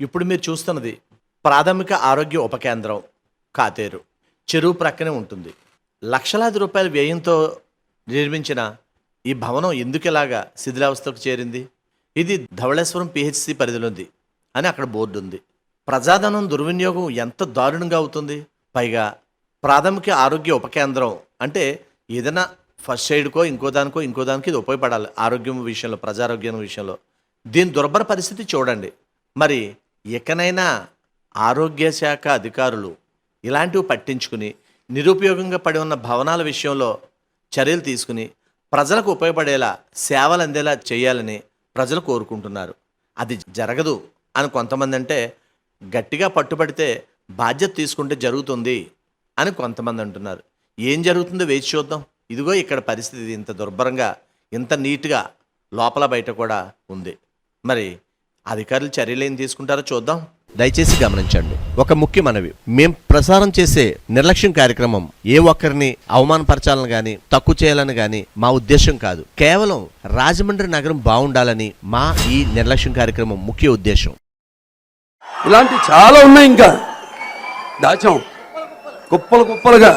ఇప్పుడు మీరు చూస్తున్నది ప్రాథమిక ఆరోగ్య ఉప కేంద్రం కాతేరు. చెరువు ప్రక్కనే ఉంటుంది. లక్షలాది రూపాయల వ్యయంతో నిర్మించిన ఈ భవనం ఎందుకు ఇలాగా శిథిలావస్థకు చేరింది? ఇది ధవళేశ్వరం పిహెచ్సి పరిధిలో ఉంది అని అక్కడ బోర్డు ఉంది. ప్రజాధనం దుర్వినియోగం ఎంత దారుణంగా అవుతుంది. పైగా ప్రాథమిక ఆరోగ్య ఉప కేంద్రం అంటే ఏదైనా ఫస్ట్ ఎయిడ్కో ఇంకో దానికి ఇది ఉపయోగపడాలి. ఆరోగ్యం విషయంలో, ప్రజారోగ్యం విషయంలో దీని దుర్భర పరిస్థితి చూడండి. మరి ఎక్కనైనా ఆరోగ్య శాఖ అధికారులు ఇలాంటివి పట్టించుకుని నిరుపయోగంగా పడి ఉన్న భవనాల విషయంలో చర్యలు తీసుకుని ప్రజలకు ఉపయోగపడేలా సేవలు అందేలా చేయాలని ప్రజలు కోరుకుంటున్నారు. అది జరగదు అని కొంతమంది అంటే, గట్టిగా పట్టుబడితే బాధ్యత తీసుకుంటే జరుగుతుంది అని కొంతమంది అంటున్నారు. ఏం జరుగుతుందో వేచి చూద్దాం. ఇదిగో ఇక్కడ పరిస్థితి ఇంత దుర్భరంగా, ఇంత నీట్గా లోపల బయట కూడా ఉంది. మరి అధికారులు చర్యలు ఏం తీసుకుంటారో చూద్దాం. దయచేసి గమనించండి. ఒక ముఖ్య మనవి, మేం ప్రసారం చేసే నిర్లక్ష్యం కార్యక్రమం ఏ ఒక్కరిని అవమానపరచాలని గాని తక్కువ చేయాలని గాని మా ఉద్దేశం కాదు. కేవలం రాజమండ్రి నగరం బాగుండాలని మా ఈ నిర్లక్ష్యం కార్యక్రమం ముఖ్య ఉద్దేశం. ఇలాంటి చాలా ఉన్నాయి, ఇంకా దాచాం కుప్పలుగా.